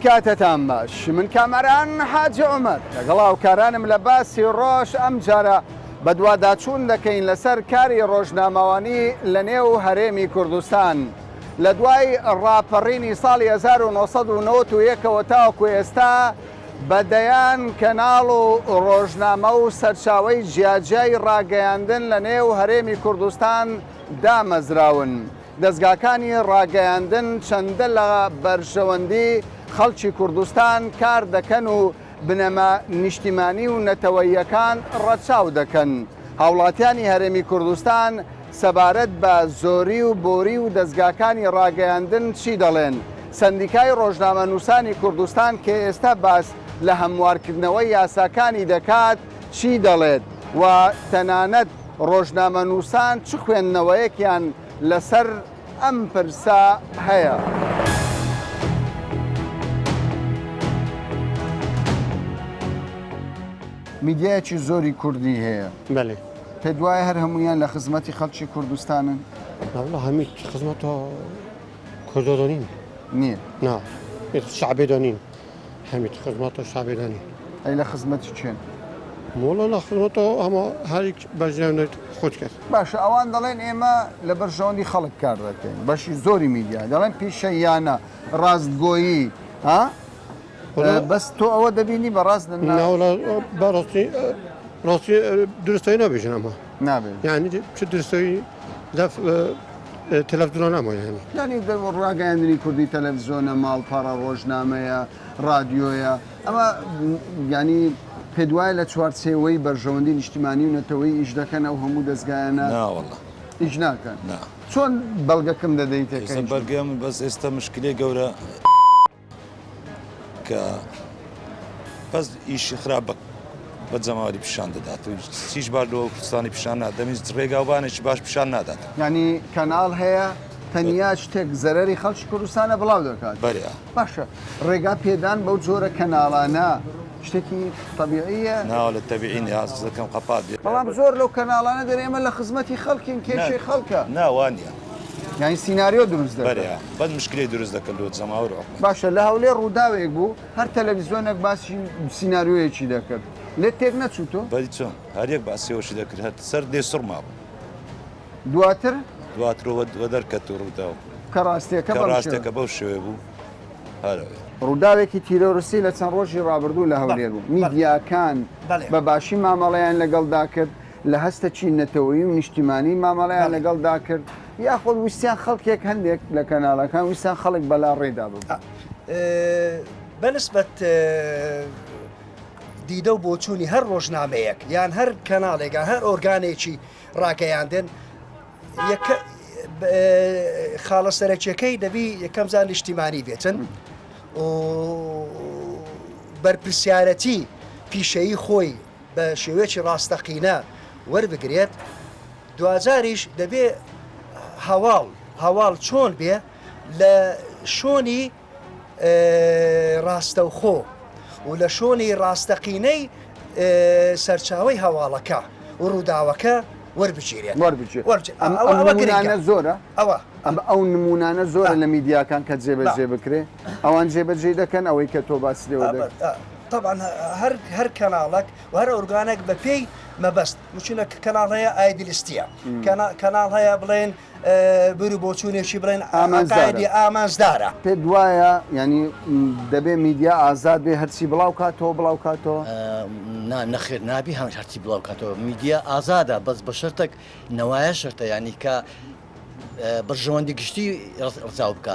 کاتتان باش من کامەران حاجی عومەر لەگەڵ هاوکارانم لە باسی ڕۆژ ئەم جارە بە دوواداچوون دەکەین لەسەر کاری ڕۆژنامەوانی لە نێو هەرێمی کوردستان لە دوای ڕاپەڕینی ساڵی 1990ەوە تاوەکو ئێستا بەدەیان کەناڵ و ڕۆژنامە و سەرچاوەی جیاجای ڕاگەیاندن لە نێو هەرێمی کوردستان دامەزراون. دەستگاکانی ڕاگەیاندن چەندە لە بەرژەوەندی خەڵکی کوردستان کار دەکەن و بنەمە نیشتیمانی و نەتەوەییەکان ڕەچاو دەکەن. هاوڵاتیانی هەرێمی کوردستان سەبارەت بە زۆری و بۆری و دەستگاکانی ڕاگەیاندن چی دەڵێن؟ سەندیکای ڕۆژنامە نووسانی کوردستان کە ئێستا باس لە هەموارکردنەوەی یاساکانی دەکات چی دەڵێت؟ و تەنانەت ڕۆژنامە نووسان چ خوێندنەوەیەکیان لەسەر ئەم پرسە هەیە؟ میدیایەکی زۆری کوردی هەیە. بله. پێت وایە هەر هەمویان لە خزمەتی خەڵکی کوردستانن؟ والله هەمی خزمەتە کوردۆدانین. نییە. نا شعبێدانین. هەمی خزمەتە شعبێدانی. ئەی لە خزمەتی چێن؟ موڵە لە خزمەتە ئەمە هەریک بەژێنێت خۆت کرد. باشە ئەوان دەڵێن ئێمە لە بەرژەوەندی خەڵک کار دەکەین. بەشی زۆری میدیا دەڵێن پیشەیانە ڕاستگۆیی ها؟ بەس تۆ ئەوە دەبینی بەڕاست ڕاستی درستایی نابێژن ئەمە نابێت یعنی چ درستایی تەلەڤیزیۆن نامە ینی ڕاگەیاندنی کوردی تەلەڤیزیۆنە ماڵپەڕە ڕۆژنامەیە ڕادیۆیە ئەمە ینی پێت وایە لە چوارچێوەی بەرژەوەندی نیشتیمانی و نەتەوەی ئیش دەکەن ئەو هەموو دەستگایانە ئیش ناکەن چۆن بەڵگەکەم دەدەیت بەرگەم بەس ئێستا مشکلەی گەورە کە بەس ئیشی خراپ بە جەماوەری پیشان دەدات و هیچ بار لەوە کوردستانی پیشان نادەمیست ڕێگاوانێکی باش پیشان نادات. ینی کەناڵ هەیە تەنیا شتێک زەرەری خەڵکی کوردستانە بڵاو دەکات. بەریا باشە ڕێگا پێدان بەو جۆرە کەناڵانە شتێکی طبیعیە؟ ناوە لە تەبیعین یاسەکەم قەپات بەڵام زۆر لەو کەناڵانە دەرێمە لە خزمەتی خەڵکین کێشەی خەڵکە ناوانە یانی سیناریۆ دروست دەکات. بەریا بەد مشکلی دروست دەکەن لۆ جەماوەر باشە لە هەولێر ڕووداوێک بوو هەر تەلەڤیزیۆنێک باسی سیناریۆیەکی دەکرد لێت تێک نەچووتۆ؟ بەری چۆن هەریەک باسیەوەشی دەکرد هەر سەر دێ سوڕ مابوو دواترەوە دەرکەت و ڕووداوە کە ڕاستیەکە بەو شێوێ بوو هەرەوەی ڕووداوێکی تیرۆریسی لە چەند ڕۆژی ڕابردوو لە هەولێر بوو. میدیاکان بە باشی مامەڵەیان لەگەڵدا کرد لە هەستە چینەتەوەی و نیشتیمانی مامەڵەیان لەگەڵدا کرد یاخۆ ویستیان خەڵکێک هەندێک لە کەناڵەکان ویستیان خەڵک بەلا ڕێدا بوو. بەنسبەت دیدە و بۆچوونی هەر ڕۆژنامەیەک یان هەر کەناڵێکان هەر ئۆرگانێکی ڕاگەیاندن خاڵە سەرەکیەکەی دەبی یەکەم زان نیشتیمانی بێتن و بەرپرسیارەتی پیشەیی خۆی بە شێوەیەکی ڕاستەقینە وەربگرێت دوجاریش دەبێ هەواڵ چۆن بێ لە شۆنی ڕاستەوخۆ و لە شۆنی ڕاستەقینەی سەرچاوی هەواڵەکە و ڕووداوەکە وەربگیرێت زۆرە ئەو نمونانە زۆرە لە میدیاکان کە جێبەجێ بکرێ ئەوان جێبەجێ دەکەن ئەوەی کە تۆ باسی لێوە طبعا هەر کەناڵک و هەر ئۆرگانێک بە پێی مەبەست وچونە کەناڵ هەیە ئایدلیستیە کەناڵ هەیە بڵێن بری بۆچوونێکی بڵێن ئامانزاری ئامانزدارە پێت وایە ینی دەبێ میدیا ئازاد بێ هەرچی بڵاو کاتەوە بڵاو کاتەوە نەخێر نابی هەمش هەرچی بڵاو کاتەوە میدیا ئازادە بەس بە شەرتێک نەوایە شەرتە ینی کە بەرژەوەندی گشتی ڕزاو بکە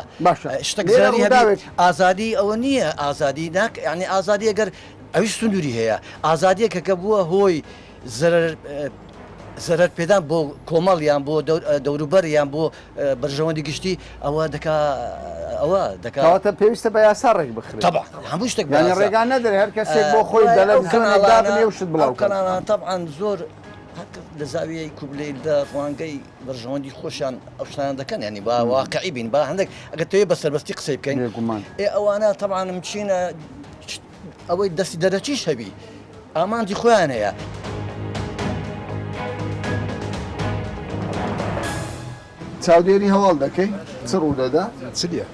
شتێک زاری هەبێت ئازادی ئەوە نییە ئازادی ینی ئازادی ئەگەر ئەوی سنووری هەیە ئازادیەکە کە بووە هۆی زەرەر پێدان بۆ کۆمەڵ یان بۆ دەوروبەر یان بۆ بەرژەوەندی گشتی ئەوە دەکاتەوەتە پێویستە بە یاسا ڕێک بخرێت هەموو شتێک ڕێگان نەدرێ هەر کەسێک بۆ خۆی دەلەڤیزیۆنێشت بڵاو تەبعاً زۆر لە زاویەی کوبلەیدا ڕوانگەی بەرژەوەندی خۆشیان ئەو شتیان دەکەن ینی با واقعی بین با هەندێک ئەگەر تۆیە بە سەربەستی قسەی بکەین ئەوانە تەبعاً مچینە ئەوەی دەستی دەرەچیش هەبی ئامانجی خۆیان هەیە. چاودێری هەواڵ دەکەی چ ڕوودەدا چلیە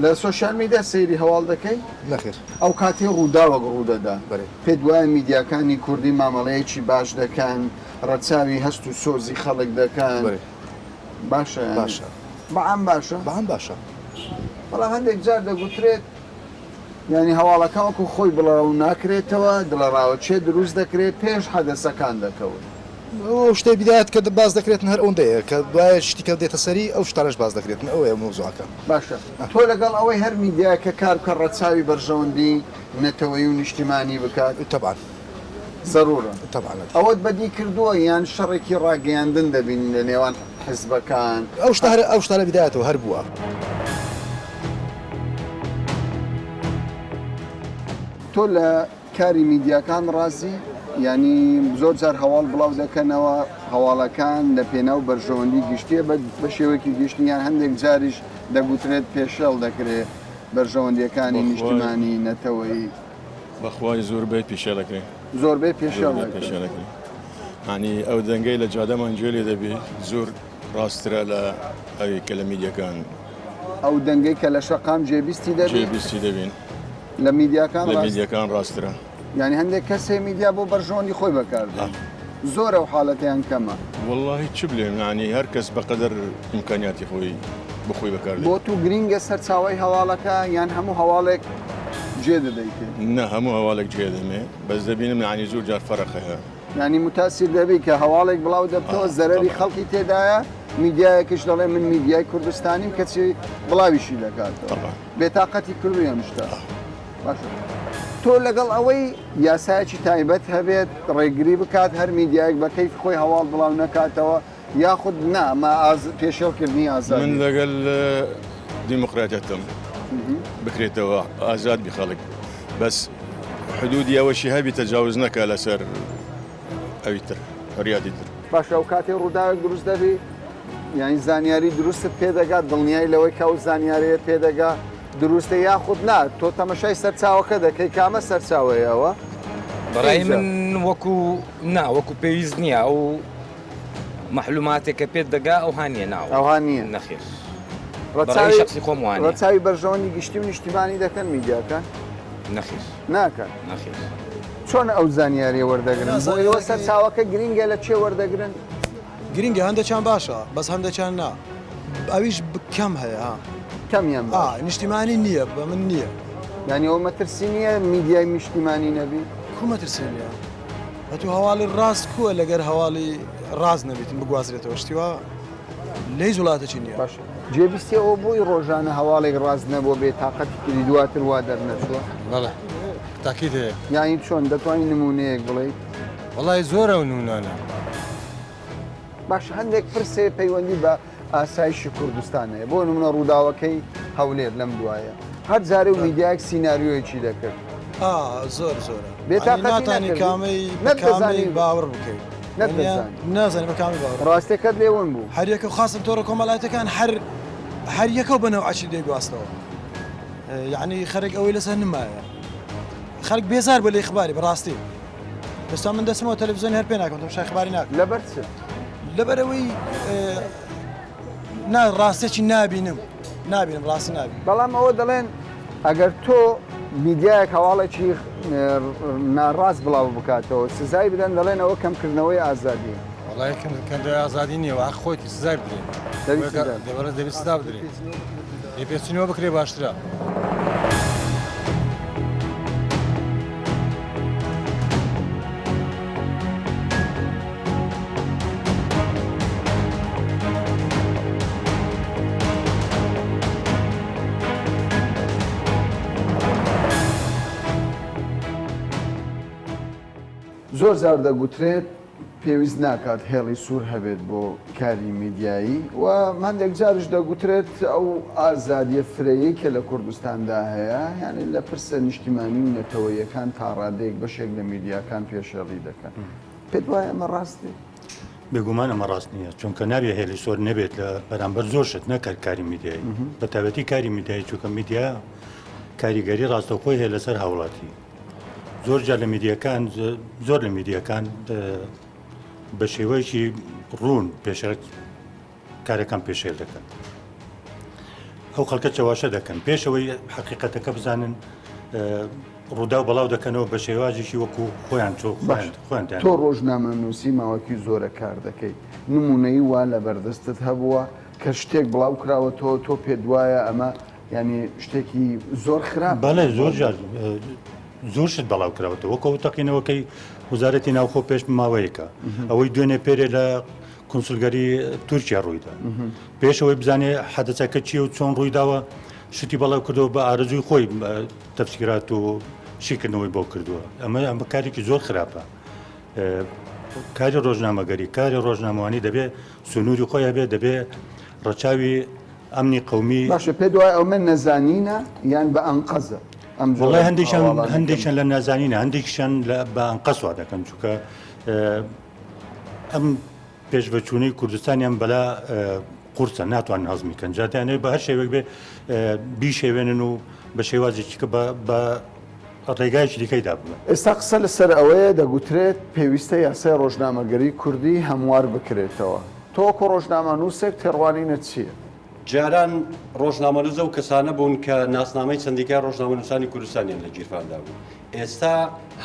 لە سوۆشیال میدیا سەیری هەواڵ دەکەی نەخێر ئەو کاتێ ڕووداوەک ڕوودەدا بەێ پێت وایە میدیاکانی کوردی مامەڵەیەکی باش دەکەن ڕەچاوی هەست و سۆزی خەڵک دەکەن باشە باشە بەعام باشە بەهم باشە بەڵام هەندێک جار دەگوترێت ینی هەواڵەکە وەکو خۆی بڵاو ناکرێتەوە دڵەڕاوە چێ دروست دەکرێت پێش حەدەسەکان دەکەون ئەو شتێ بیدایەت کە باز دەکرێتن هەر ئەوەندەیە کە دوایە شتیکە دێتە سەری ئەو شتارش باز دەکرێتن ئەوەیە مۆزوعەکە باشە تۆ لەگەڵ ئەوەی هەر میدیاکە کار بکە ڕەچاوی بەرژەوەندی نەتەوەی و نیشتیمانی بکات تەبان ضرورە تەبان ئەوەت بەدی کردووە یان شەڕێکی ڕاگەیاندن دەبین لە نێوان حزبەکان ئەو شتارە بیدایەتەوە هەر بووە تۆ لە کاری میدیاکان ڕازی ینی زۆر جار هەواڵ بڵاو دەکەنەوە هەواڵەکان لە پێناو بەرژەوەندی گشتیە بە شێوەیەکی گشتیان هەندێک جاریش دەگوترێت پێشەڵ دەکرێت بەرژەوەندیەکانی نیشتیمانی نەتەوەی بەخوای زۆربەی پیشە دەکرێت زۆربەی پێشەڵ پیشە دەکرێت ینی ئەو دەنگەی لە جادەمان گوێ دەبێت زۆر ڕاسترە لە ئەوی کە لە میدیەکان ئەو دەنگەی کە لە شەقام جێبیستی جێبیستی دەبین لە میدیاکان لە میدیەکان ڕاسترە ینی هەندێک کەسێ میدیا بۆ بەرژەوەندی خۆی بەکاردێن زۆر ئەو حاڵەتیان کەمە واللهی چ بلێم ینی هەر کەس بەقەدەر ئیمکانیاتی خۆی بخۆی بەکاردێت بۆ تو گرینگە سەرچاوی هەواڵەکە یان هەموو هەواڵێک جێ دەدەیتێت نه هەموو هەواڵێک جێ دەمێ بەس دەبینم ینی زۆر جار فەرق هەیە ینی متاسیر دەبی کە هەواڵێک بڵاو دەبتەوە زەرەری خەڵکی تێدایە میدیایەکیش دەڵێ من میدیای کوردستانیم کەچی بڵاویشی دەکاتەوە بێتاقەتی کردو هەمشتا باشە تۆ لەگەڵ ئەوەی یاسایەکی تایبەت هەبێت ڕێگری بکات هەر میدیایەک بە کەیف خۆی هەواڵ بڵاو نەکاتەوە یاخود نامە پێشێڵکردنی ئازاد من لەگەڵ دیموکراتەتم بکرێتەوە ئازاد بخەڵک بەس حدودی ئەوەشی هەبی تەجاوز نەکە لەسەر ئەوی تر هەریادی تر باشە ئەو کاتێ ڕووداوێک دروست دەبی یانی زانیاری دروستت پێدەگات دڵنیایی لەوەی کە ئەو زانیاریە پێدەگا دروستە یاخود نا تۆ تەمەشای سەرچاوەکە دەکەی کامە سەرچاوەیەوە بەڕای من وەکو پێویست نییە ئەو مەحلوماتێکە پێت دەگا ئەو هاانیە ناوە ئەوها نییە نەخێر ڕەچاوی خۆم وانە ڕەچاوی بەرژەوەندی گشتی و نیشتیمانی دەکەن میدیاکان نەخێر ناکەن نەخێر چۆن ئەو زانیاریە وەردەگرن بۆ ئێوە سەرچاوەکە گرینگە لە چێ وەردەگرن گرنگە هەندێکیان باشە بەس هەندێکیان نا ئەویش کەم هەیە کەمیان نیشتیمانی نییە بە من نییە ینی ئەو مەترسی نییە میدیای نیشتیمانی نەبی کومەترسی نییە هەتو هەواڵی ڕاست کووە لەگەر هەواڵی ڕاز نەبیتن بگوازرێتەوە شتیوە لی وڵاتەی نییە باش جێبیستی ئەوە بۆی ڕۆژانە هەواڵێک ڕاست نەبوو بێ تااقەتی کردی دواتر وا دەرنەچوە بەڵێ تاکید هەیە یانی چۆن دەتوانین نمونەیەک بڵێیت وەڵی زۆرە و نونانە باش هەندێک پرسێ پەیوەندی بە ئاسایشی کوردستانەیە بۆ نمونە ڕووداوەکەی هەولێر لەم دوایە هەر جارێ و میدیایەک سیناریۆیەکی دەکرد زۆر زۆرە بێتاقەتی کامی باوەڕ بکەیت نازانانی بە کامی باوەڕ ڕاستەکەت لێون بوو هەریەکە خاصم تۆڕە کۆمەڵایەتەکان هەر یەکە بنەوە عچی دەیگواستەوە یعنی خەرێک ئەوەی لەسەر نمایە خەرک بێزار بە لە ئیخباری بەڕاستی بەستا من دەسمەوە تەلەڤیزیۆن هەر پێ ناکەم شای خباری ناکەم لەبەر چ لەبەرەوەی ڕاستێکی نابینم ڕاستی نابین بەڵام ئەوە دەڵێن ئەگەر تۆ میدیایەک هەواڵێکی ناڕاست بڵاو بکاتەوە سزای بدەن دەڵێن ئەوە کەمکردنەوەی ئازادی وڵی کەندەوەی ئازادی نییە و خۆیتی سزای بدرێت دەبەرە دەبێت سزا بدرێت پێچینەوە بکرێ باشترە زۆر زار دەگوترێت پێویست ناکات هێڵی سوور هەبێت بۆ کاری میدیایی و هەندێک جارش دەگوترێت ئەو ئازادیە فرەیە کە لە کوردستاندا هەیە یعنی لە پرسە نیشتیمانی و نەتەوەیەکان تا ڕادەیەک بەشێک لە میدیاکان پێشێڵی دەکەن پێت وایە ئەمە ڕاستی؟ بێگومان ئەمە ڕاست نییە چونکە نابێ هێلی سۆر نەبێت لە بەرامبەر زۆر شت نەکرد کاری میدیایی بە تایبەتی کاری میدیایی چونکە میدیا کاریگەری ڕاستەوخۆی هەیە لەسەر هاوڵاتی زۆر جار لە میدیەکان زۆر لە میدیەکان بە شێوەیەکی ڕوون پێشەر کارەکان پێشێل دەکەن ئەو خەڵکە چاواشە دەکەن پێشەوەی حقیقەتەکە بزانن ڕوودا و بەڵاو دەکەنەوە بە شێوازێکی وەکو خۆیان خۆیان تۆ ڕۆژنامە نووسی ماوەکی زۆرە کار دەکەی نمونەی وا لە بەردەستت هەبووە کە شتێک بڵاو کراوەتەوە تۆ پێ دوایە ئەمە ینی شتێکی زۆر خراپ بەڵێ زۆر شت بەڵاو کراوەتەوە وەکەوە تەقینەوەکەی وزارەتی ناوخۆ پێش ماوەیەکە ئەوەی دوێنێ پێرێ لە کنسولگەری تورکیا ڕوویدا پێشەوەی بزانێ حەدەچەکە چیە و چۆن ڕوویداوە شتی بەڵاو کردەوە بە ئارەزوی خۆی تەفسیرات و شیکردنەوەی بۆ کردووە ئەمە کارێکی زۆر خراپە کاری ڕۆژنامەگەری کاری ڕۆژنامەوانی دەبێت سنووری خۆی هەبێت دەبێت ڕەچاوی ئەمنی قەومی باشە پێ دوای ئەو من نەزانینە یان بە ئەنقەزە وڵای هەندێکشان لە نازانینە هەندێکشان بە ئەنقەسوا دەکەن چونکە ئەم پێشبەچوونەی کوردستانیان بەلا قورسە ناتوان هەزمیکەن جاتیانێت بە هەر شێوەک بێ بیشێوێنن و بە شێوازێکی کە بە ڕێگایکی دیکەیدا بووە ئێستا قسە لەسەر ئەوەیە دەگوترێت پێویستە یاسای ڕۆژنامەگەری کوردی هەموار بکرێتەوە تۆکو ڕۆژنامە نووسێک تێڕوانینە چییە؟ جاران ڕۆژنامەنووسە و کەسانە بوون کە ناسنامەی چەندێکای ڕۆژنامەنووسانی کوردستانیان لە گیرفاندا بوو ئێستا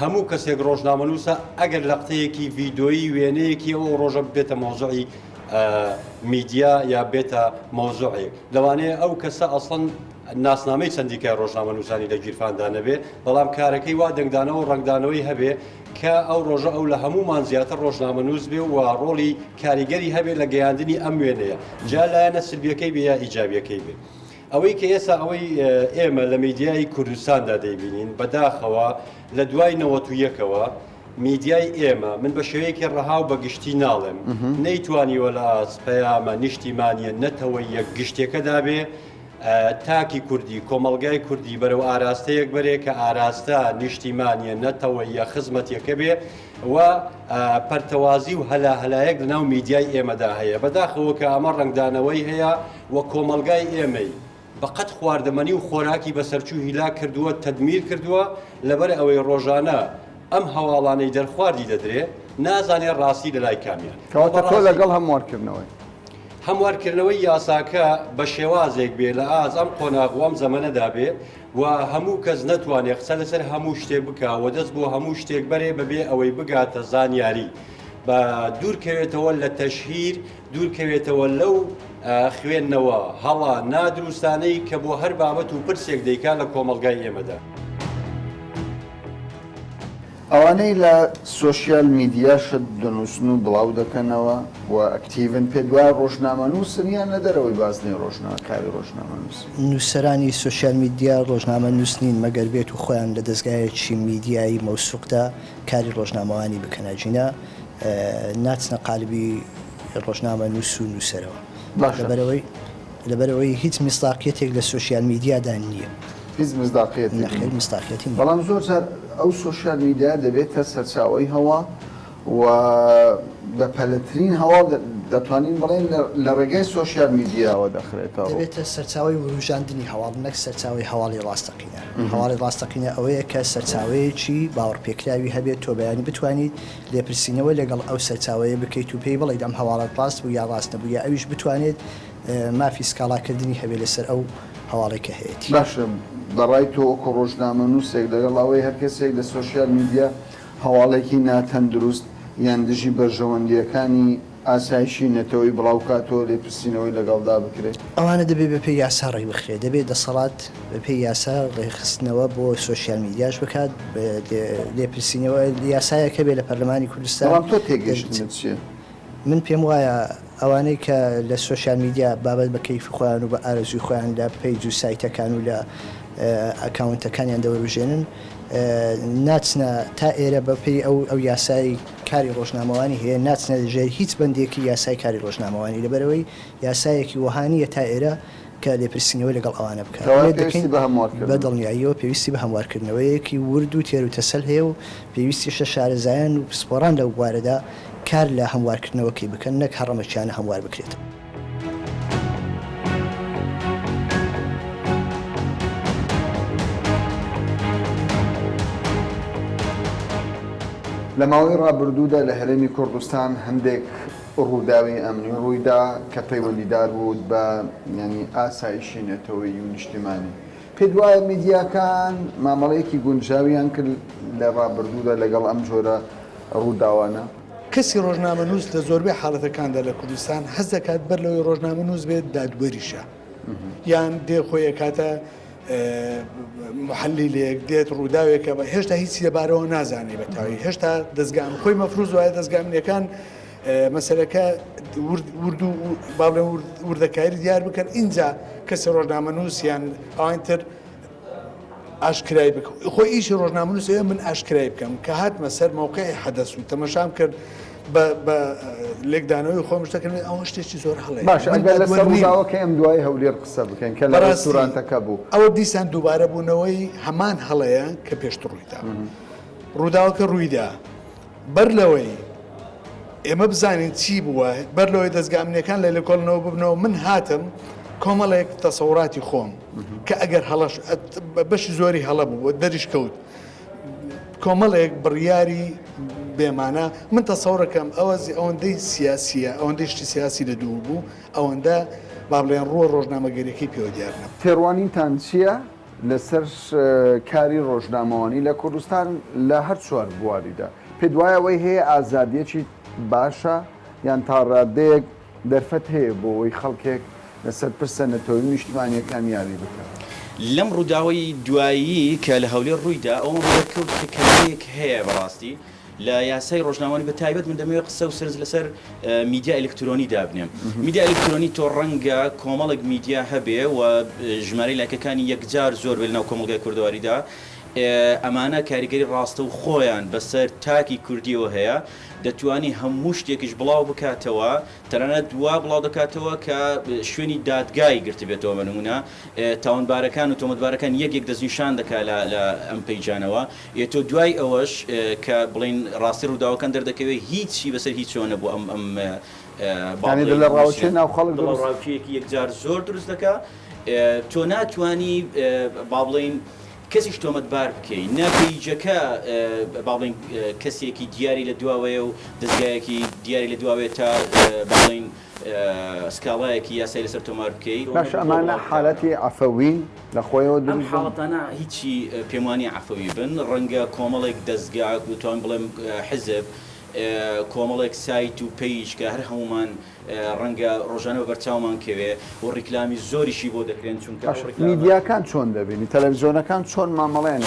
هەموو کەسێک ڕۆژنامەنووسە ئەگەر لە قسەیەکی ڤیدۆیی وێنەیەکی ئەو ڕۆژە بێتە مۆزوعی میدیا یا بێتە مۆزوعێک لەوانەیە ئەو کەسە ئەسڵەن ناسنامەی چەندێکای ڕۆژنامەنووسانی لە گیرفاندا نەبێ بەڵام کارەکەی وا دەنگدانەوە و ڕنگدانەوەی هەبێ کە ئەو ڕۆژە ئەو لە هەمومان زیاتر ڕۆژنامەنووس بێ و ڕۆڵی کاریگەری هەبێ لە گەیاندنی ئەم وێنەیە جا لایەنە سلبیەکەی بێ یا ئیجابیەکەی بێ ئەوەی کە ئێستا ئەوەی ئێمە لە میدیای کوردستاندا دەیبینین بەداخەوە لە دوای 91ەوە میدیای ئێمە من بە شێوەیەکی ڕەها و بە گشتی ناڵێم نەیتوانیوە لە پەیامە نیشتیمانیە نەتەوەی یەک گشتێکەدا بێ تاکی کوردی کۆمەڵگای کوردی بەرەو ئاراستەیەک بەرێ کە ئاراستە نیشتیمانیە نەتەوە یە خزمەتێکە بێ و پەرتەوازی و هەلایەک لەناو میدیای ئێمەدا هەیە بەداخەوە کە ئەمە ڕنگدانەوەی هەیە و کۆمەڵگای ئێمەی بەقەت خواردەمەنی و خۆراکی بەسەرچوو هیلا کردووە تەدمیر کردووە لەبەر ئەوەی ڕۆژانە ئەم هەواڵانەی دەرخواردی دەدرێ نازانێ ڕاستی لە لای کامیان کەواتە تۆ لەگەڵ هەموارکردنەوەی هەموارکردنەوەی یاساکە بە شێوازێک بێ لە ئاز ئەم قۆناغوام زەمەنەدا بێ و هەموو کەس نەتوانێت قسە لەسەر هەموو شتێک بکە و دەست بۆ هەموو شتێک بەرێ بەبێ ئەوەی بگاتە زانیاری بە دوورکەوێتەوە لە تەشهیر دوورکەوێتەوە لەو خوێندنەوە هەڵا نادروستانەی کە بۆ هەر بابەت و پرسێک دەیکا لە کۆمەڵگای ئێمەدا ئەوانەی لە سوۆسیال میدیا شت دەنووسن و بڵاو دەکەنەوە و ئەکتیڤن پێ دوای ڕۆژنامە نووسنیان لە دەرەوەی بازنەی ڕۆژنامەکاری ڕۆژنامە نووس نووسەرانی سوۆسیال میدیا ڕۆژنامە نووسنین مەگەر بێت و خۆیان لە دەستگایەکی میدیایی مەوسوقدا کاری ڕۆژنامەوانی بکەنەجینە ناچنە قالبی ڕۆژنامە نووس و نووسەرەوە لەبەرەوەی هیچ میستاقیەتێک لە سوۆسیال میدیادا نییە هیچ مزداقیەت نەخێر مستاقیەتی بەڵام زۆر جار ئەو سوۆسیال میدیا دەبێتە سەرچاوەی هەوا و بە پەلەترین هەواڵ دەتوانین بڵێن لە ڕێگەی سوۆسیال میدیاوە دەخرێتەوە دەبێتە سەرچاوی وروژاندنی هەواڵ نەک سەرچاوی هەواڵی ڕاستەقینە هەواڵی ڕاستەقینە ئەوەیە کە سەرچاوەیەکی باوەڕپێکراوی هەبێت تۆ بەیانی بتوانیت لێپرسینەوە لەگەڵ ئەو سەرچاوەیە بکەیت و پێی بڵێ ئەم هەواڵەت ڕاست بوو یا ڕاست نەبوو یا ئەویش بتوانێت مافی سکاڵاکردنی هەبێت لەسەر ئەو هەواڵێکە هەیەی باشە بەڕای تۆ وەکو ڕۆژنامە نووسێک لەگەڵ ئەوەی هەر کەسێک لە سوۆسیال میدیا هەواڵێکی ناتەندروست یان دژی بەرژەوەندیەکانی ئاسایشی نەتەوەی بڵاوکاتەوە لێپرسینەوەی لەگەڵدا بکرێت ئەوانە دەبێت بەپێی یاسا ڕێی بخرێت دەبێت دەسەڵات بەپێی یاسا ڕێخستنەوە بۆ سوۆسیال میدیاش بکات لێپرسینەوە یاسایەکە بێت لە پەرلەمانی کوردستان تۆ تێگەشتنت چیە؟ من پێم وایە ئەوانەی کە لە سوۆسیال میدیا بابەت بە کەیفی خۆیان و بە ئارەزوی خۆیان لە پەیج و سایتەکان و لە ئەکاونتەکانیان دەوەروژێنن ناچنە تا ئێرە بەپێی ئەو یاسای کاری ڕۆژنامەوانی هەیە ناچنە دەژێر هیچ بەندێکی یاسای کاری ڕۆژنامەوانی لەبەرەوەی یاسایەکی وەهانیە تا ئێرە کە لێپرسینەوەی لەگەڵ ئەوانە بکات بە دڵنیاییەوە پێویستی بە هەموارکردنەوەیەکی ورد و تێر و تەسەل هەیە و پێویستیشە شارەزایان و پسپۆڕان لەو بوارەدا کار لە هەموارکردنەوەکی بکەن نەک هەڕەمەچیانە هەموار بکرێت. لە ماوەی ڕابردوودا لە هەرێمی کوردستان هەندێک ڕووداوی ئەمنی ڕوویدا کە پەیوەندیدار بوو بە ینی ئاسایشی نێتەوەی و نیشتیمانی پێت وایە میدیاکان مامەڵەیەکی گونجاویان کرد لە ڕابردوودا لەگەڵ ئەم جۆرە ڕووداوانە کەسی ڕۆژنامەنووس لە زۆربەی حاڵەتەکاندا لە کوردستان حەز دەکات بەر لەوەی ڕۆژنامەنووس بێت دادوەریشە یان دێ خۆی کاتە محلیلێک دێت ڕووداوێکە بە هێشتا هیچی لەبارەوە نازانێ بەتاوی هێشتا دەستگام خۆی مەفروض وایە دەستگامنیەکان مەسەلەکە با بڵێن وردەکاری دیار بکەن اینجا کەسی ڕۆژنامەنووسیان ئەوانتر ئاشکرای بکە خۆی ئیشی ڕۆژنامەنووس من ئاشکرای بکەم کە هاتمە سەر موقعی حەدەس و تەمەشام کرد بە لێکدانەوەی خۆم شتەکردن ئەوە شتێکی زۆر هەڵێ باش ئەگەر لەسەر ڕووداوەکە ئەم دوای هەولێر قسە بکەن کە لە ڕێستورانتەکە بوو ئەوە دیسان دووبارە بوونەوەی هەمان هەڵەیە کە پێشتر ڕوویدا ڕووداوەکە ڕوویدا بەر لەوەی ئێمە بزانین چی بووە بەر لەوەی دەستگامنیەکان لە لێکۆڵنەوە ببنەوە من هاتم کۆمەڵێک تەسەوراتی خۆم کە ئەگەر هەڵەش بەشی زۆری هەڵە بوو دەریش کەوت کۆمەڵێک بڕیاری بێمانە من تەسەورەکەم ئەوەندەی سیاسیە ئەوەندەی شتی سیاسی لە دوو بوو ئەوەندە با بڵێن ڕووە ڕۆژنامەگەریەکەی پێوە دیار نەبوو. تێڕوانینتان چییە لەسەر کاری ڕۆژنامەوانی لە کوردستان لە هەر چوار بواریدا پێت وایە ئەوەی هەیە ئازادیەکی باشە یان تا ڕادەیەک دەرفەت هەیە بۆ ئەوەی خەڵکێک لەسەر پرسە نەتەوەی نیشتیمانیەکان یاری بکەن لەم ڕووداوی دوایی کە لە هەولێر ڕوویدا ئەو ڕوودەکەوت کە کەمێک هەیە بەڕاستی لە یاسای ڕۆژنامەوانی بە تایبەت من دەمەوێت قسە و سرز لەسەر میدیا ئەلکترۆنی دابنێم میدیا ئەلکترۆنی تۆ ڕەنگە کۆمەڵێک میدیا هەبێ و ژمارەی لایکەکانی یەکجار زۆر بێ لەناو کۆمەڵگای کوردەواریدا ئەمانە کاریگەری ڕاستە و خۆیان بەسەر تاکی کوردیەوە هەیە دەتوانی هەموو شتێکیش بڵاو بکاتەوە تەنانەت دوا بڵاو دەکاتەوە کە شوێنی دادگای گرت بێتەوە بەنمونە تاوانبارەکان و تۆمەتبارەکان یەکێک دەستنیشان دەکات لە ئەم پەیجانەوە تۆ دوای ئەوەش کە بڵین ڕاستی ڕووداوەکان دەردەکەوێت هیچی بەسەر هیچۆنە بوو ئەم لە ڕاوچێ ناو خەڵک ڕاوچەیەکی یەکجار زۆر دروست دەکات تۆ ناتوانی با بڵین کەسیش تۆمەتبار بکەیت نەپیجەکە باڵین کەسێکی دیاری لە دواوەیە و دەستگایەکی دیاری لە دواوێت تا باڵین سکاڵایەکی یاسای لەسەر تۆمار بکەیت باش ئەمانە حالەتی عەفەوین لە خۆیەوە ئەم حاڵەتانە هیچی پێمانی عەفەوی بن ڕەنگە کۆمەڵێک دەستگا وتوان بڵێم حزب کۆمەڵێک سایت و پەیج کە هەر هەمومان ڕەنگە ڕۆژانە بەرچاومان کەوێ و ڕیکلامی زۆریشی بۆ دەکرێن چونکە میدیاکان چۆن دەبینی تەلەڤیزیۆنەکان چۆن مامەڵێن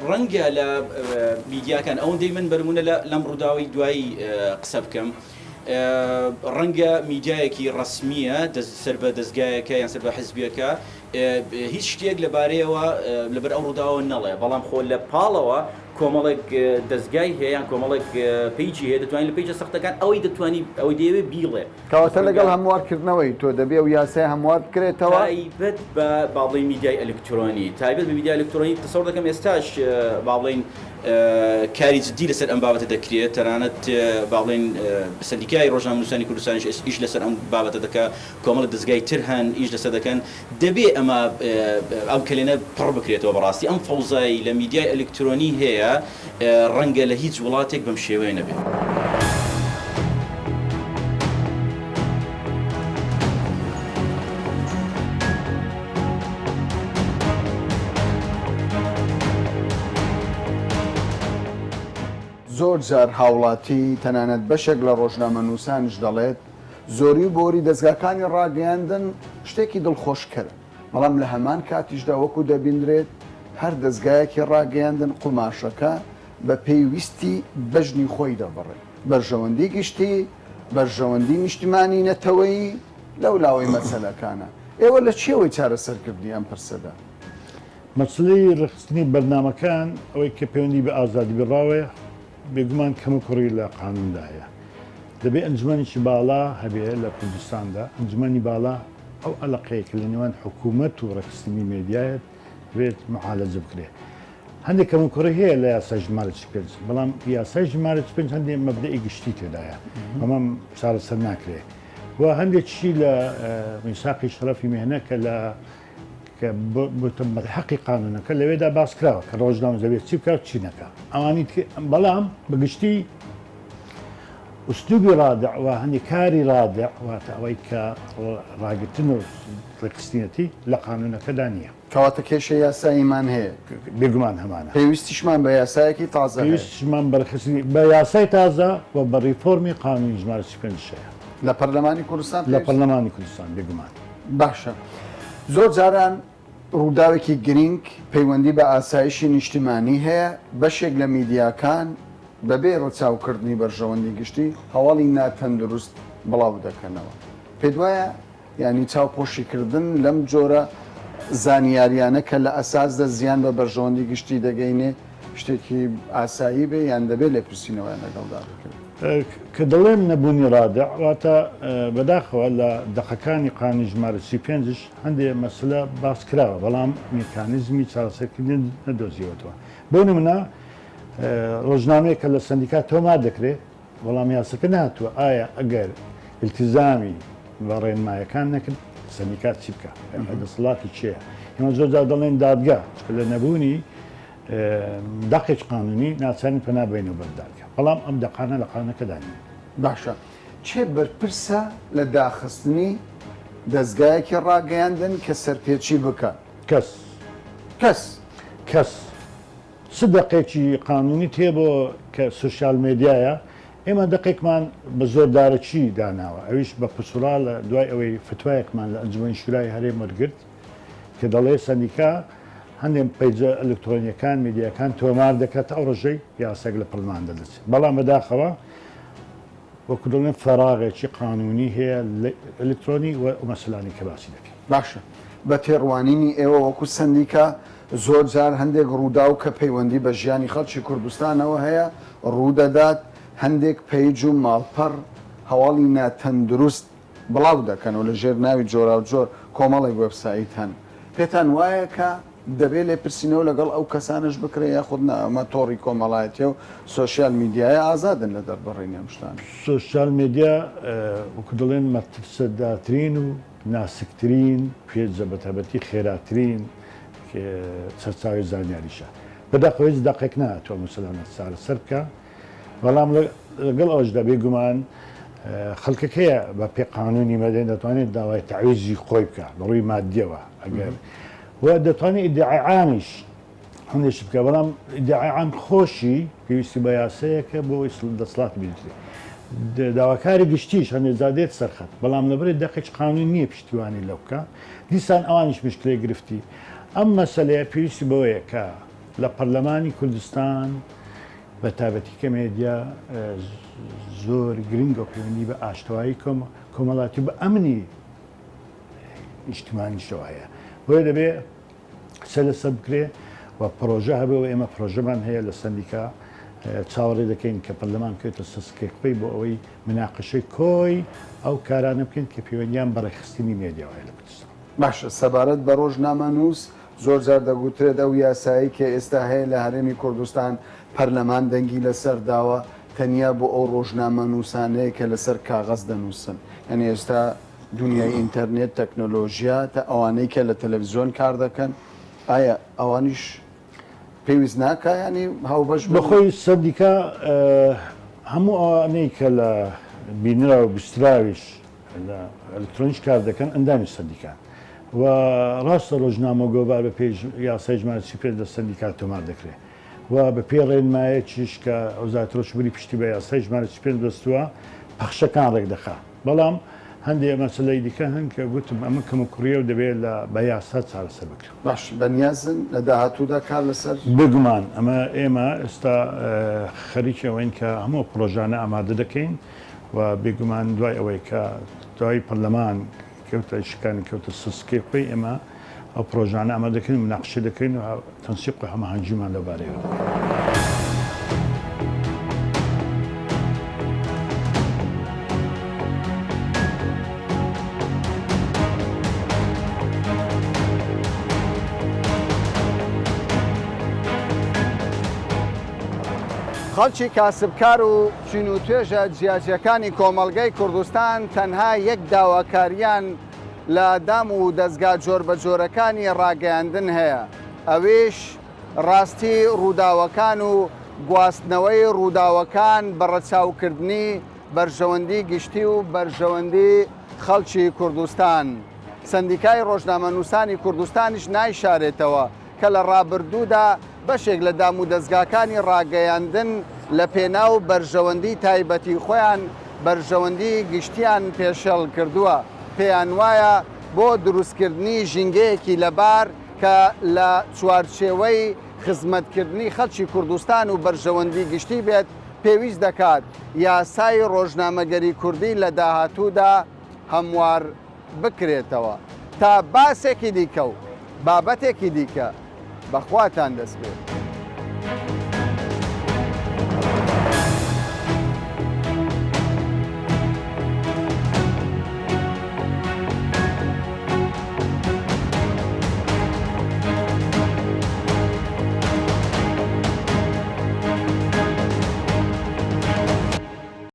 ڕەنگە لە میدیاکان ئەوەندەی من بەرمونە لەم ڕووداوی دوایی قسە بکەم ڕەنگە میدیایەکی ڕسمیە سەر بە دەستگایەکە یان سەر بە حزبیەکە هیچ شتێک لەبارەیەوە لەبەر ئەو ڕووداوە نەڵێ بەڵام خۆ لە پاڵەوە کۆمەڵێک دەستگای هەیە یان کۆمەڵێک پیجی هەیە دەتوانین لە پیجە سەختەکان ئەوەی دەتوانی ئەوەی دەیەوێت بیڵێ کەواتە لەگەڵ هەموارکردنەوەی تۆ دەبێ و یاسای هەموار بکرێتەوە تایبەت بە باڵی میدیای ئەلکترۆنی تایبەت بە میدیای ئەلکترۆنی تەسەوڕ دەکەم ئێستاش باڵین کاری جدی لەسەر ئەم بابەتە دەکرێت تەنانەت باڵین سەندیکای ڕۆژنامەنووسانی کوردستانیش ئیش لەسەر ئەم بابەتە دەکا کۆمەڵە دەستگای تر هەن ئیش لەسەر دەکەن دەبێ ئەمە ئەم کلێنە پڕ بکرێتەوە بەڕاستی ئەم فەوزایی لە میدیای ئەلکترۆنی هەیە ڕەنگە لە هیچ وڵاتێک بەم شێوەیە نەبێت. زۆر جار هاوڵاتی تەنانەت بەشێک لە ڕۆژنامەنووسانش دەڵێت زۆری بۆری دەستگاکانی ڕاگەیاندن شتێکی دڵخۆشکەر بەڵام لە هەمان کاتیشدا وەکو دەبیندرێت هەر دەستگایەکی ڕاگەیاندن قوماشەکە بە پێویستی بەژنی خۆی دەبڕێت بەرژەوەندی گشتی بەرژەوەندی نیشتیمانی نەتەوەی لەو لاوەی مەسەلەکانە ئێوە لە چێوەی چارەسەرکردنی ئەم پرسەدا مەسلەی ڕخستنی بەرنامەکان ئەوەی کە پەیوەندی بە ئازادی بڕاوێ بێگومان کەم و کوڕی لە قانوندا هەیە دەبێت ئەنجمەنێکی باڵا هەبێ لە کوردستاندا ئەنجمەنی باڵا ئەو ئەلقەیەکە لە نێوان حکوومەت و ڕخستنی مێدیایەت بێت معالەجە بکرێت هەندێک کەم و کوڕی هەیە لە یاسای ژمارە 5 بەڵام یاسای ژمارە 5 هەندێک مەبدەئی گشتی تێدایە ئەمەم چارەسەر ناکرێت و هەندێکشی لە میساقی شەرەفی مێهنە کە لە حەقی قانونەکە لەوێدا باس کراوە کە ڕۆژنامە دەبێت چی بکات چی نەکە ئەوانی بەڵام بەگشتی ئوستوبی ڕادع و هەنی کاری ڕادع واتە ئەوەی کە ڕاگرتن و ڕێکخستنیەتی لە قانونەکەدا نییە کەواتە کێشە یاساییمان هەیە بێگومان هەمانە پێویستیشمان بە یاسایەکی تازە پێویستیشمان بەرخستنی بە یاسای تازە و بە ڕیفۆرمی قانونی ژمارە 35 لە پەرلەمانی کوردستان لە پەرلەمانی کوردستان بێگومان باشە زۆر جاران ڕووداوێکی گرنگ پەیوەندی بە ئاسایشی نیشتیمانی هەیە بەشێک لە میدیاکان بەبێ ڕەچاوکردنی بەرژەوەندی گشتی هەواڵی ناتەندروست بڵاو دەکەنەوە پێ وایە ینی چاوپۆشیکردن لەم جۆرە زانیاریانە کە لە ئەساسدا زیان بە بەرژەوەندی گشتی دەگەینێ شتێکی ئاسایی بێ یان دەبێت لێ پرسیینەوەیان لەگەڵدا بکرێت کە دەڵێم نەبوونی ڕادع واتە بەداخەوە لە دەقەکانی قانونی ژمارە 35 هەندێک مەسلە باس کراوە بەڵام میکانیزمی چارەسەرکردن نەدۆزیەوەتەوە بۆ نمونە ڕۆژنامەیە کە لە سندیکات تۆمار دەکرێت وەڵام یاسەکە ناتوە ئایا ئەگەر التیزامی بە ڕێنمایەکان نەکرد سندیکات چی بکە دەسەڵاتی چییە ئێمە زۆر جار دەڵێن دادگا لە نەبوونی دەقێک قانونی ناچارین پەنابێنەوە بەردادگا بەڵام ئەم دەقانە لە قانونەکەدانی باشە چێ بەرپرسە لە داخستنی دەستگایەکی ڕاگەیاندن کە سەرپێچی بکە کەس س دقێکی قانونی تێ بۆ کە سوسیال مێدیایە ئێمە دقێکمان بە زۆردارەچی داناوە ئەویش بە پسوڵا لە دوای ئەوەی فتوایەکمان لە ئەنجومەنی شورای هەرێم وەرگرت کە دەڵێ سەندیکا هەندێک پەیجە ئەلکترۆنیەکان میدیەکان تۆمار دەکات ئەو ڕژەی یاسەک لە پەرلمان دەدەچێت بەڵام بەداخەوە وەکو دەڵێن فەراغێکی قانونی هەیە ئەلکترۆنی و مەسەلانی کە باسی دەکەین باشە بە تێڕوانینی ئێوە وەکو سندیکا زۆر جار هەندێک ڕوودا و کە پەیوەندی بە ژیانی خەڵکی کوردستانەوە هەیە ڕوودەدات هەندێک پەیج و ماڵپەڕ هەواڵی ناتەندروست بڵاو دەکەن و لە ژێر ناوی جۆرا و جۆر کۆمەڵی وێبسایت هەن پێتان وایە کە دەبێت لێ پرسیینەوە لەگەڵ ئەو کەسانش بکرێ یاخود ئەمە تۆڕی کۆمەڵایەتە و سوسیال میدیایە ئازادن لە دەربڕینی ئەم شتان سوسیال میدیا وەکو دەڵێن مەترسەداترین و ناسکترین پێجە بەتەبەتی خێراترین سەرچاوی زانیاریشە بەداخەوە هیچ دەقێک ناتوە مسلمانەت چارەسەر بکە بەڵام لەگەڵ ئەوەشدا بێگومان خەڵکەکەیە بە پێ قانونی مەدەین دەتوانێت داوای تعویزی خۆی بکە بەڕووی مادیەوە ئەگەر و دەتوانێت ئیدعای عامیش هەندێک بکە بەڵام ئیدعای عام خۆشی پێویستی بە یاسەیەکە بۆ دەسەڵات بێتێ داواکاری گشتیش هەندێک زادێت سەرخەت بەڵام لەبەرێت دەقێک قانونی نییە پشتیوانی لەو بکە دیسان ئەوانیش مشکلەی گرفتی ئەم مەسەلەیە پێویستی بەوەیە کە لە پەرلەمانی کوردستان بە تابەتیکە مێدیا زۆر گرنگ و پەیوەندی بە ئاشتوایی کۆمەڵاتی بە ئەمنی نیشتیمانی شەوایە بۆیە دەبێ سەر لەسەر بکرێ و پرۆژە هەبێەوە ئێمە پرۆژەمان هەیە لە سندیکا چاوەڕێ دەکەین کە پەرلەمان بکرێتە سەسکێکپەی بۆ ئەوەی مناقەشەی کۆی ئەو کارانە بکەین کە پەیوەندیان بە ڕێکخستنی مێدیاوایە لە کوردستان باشە سەبارەت بە ڕۆژنامە نووس زۆر جار دەگوترێت ئەو یاسایی کە ئێستا هەیە لە هەرێمی کوردستان پەرلەمان دەنگی لەسەر داوە تەنیا بۆ ئەو ڕۆژنامە نووسانەیە کە لەسەر کاغەز دەنووسن یعنی ئێستا دنیای ئینتەرنێت تەکنۆلۆژیا تا ئەوانەی کە لە تەلەڤیزیۆن کار دەکەن ئایا ئەوانیش پێویست ناکە ینی هاوبەش بەخۆی سەندیکا هەموو ئەوانەی کە لە بینرا و بیستراویش لە ئەلکترۆنیش کار دەکەن ئەندامی سەندیکان و ڕاستە ڕۆژنامە گۆبار بە پێی یاسای ژمارە 35 لە سەندیکات تۆمار دەکرێت و بە پێ ڕێنمایە چیش کە ئەوزات ڕۆژبووری پشتی بە یاسای ژمارە 35 دەستووە پەخشەکان ڕێک دەخات بەڵام هەندێک مەسلەی دیکە هەن کە گوتم ئەمە کەم و کوڕیە و دەبێت لە بە یاسا چارەسەر بکرێت باش بەنیازن لە داهاتوودا کار لەسەر بگومان ئەمە ئێمە ئێستا خەریکەوەین کە هەموو پرۆژانە ئامادە دەکەین و بێگومان دوای ئەوەی کە دوای پەرلەمان کەوتە شکانی کەوتە سسکێپی ئێمە ئەو پرۆژانە ئەمە دەکەین مناقشە دەکەین و تەنسیق و هەماهەنگیمان لەبارەیەوە. خەڵکی کاسبکار و چین و توێژە جیاجیەکانی کۆمەڵگەی کوردستان تەنها یەک داواکاریان لە دام و دەستگا جۆر بە جۆرەکانی ڕاگەیاندن هەیە ئەویش ڕاستی ڕووداوەکان و گواستنەوەی ڕووداوەکان بە ڕەچاوکردنی بەرژەوەندی گشتی و بەرژەوەندی خەڵکی کوردستان. سندیکای ڕۆژنامەنووسانی کوردستانیش نایشارێتەوە کە لە ڕابردوودا بەشێک لە دام و دەستگاکانی ڕاگەیاندن لە پێناو بەرژەوەندی تایبەتی خۆیان بەرژەوەندی گشتیان پێشەڵ کردووە. پێیان وایە بۆ دروستکردنی ژینگەیەکی لەبار کە لە چوارچێوەی خزمەتکردنی خەڵکی کوردستان و بەرژەوەندی گشتی بێت پێویست دەکات یاسای ڕۆژنامەگەری کوردی لە داهاتوودا هەموار بکرێتەوە تا باسێکی دیکە و بابەتێکی دیکە بەخواتان دەست بێت.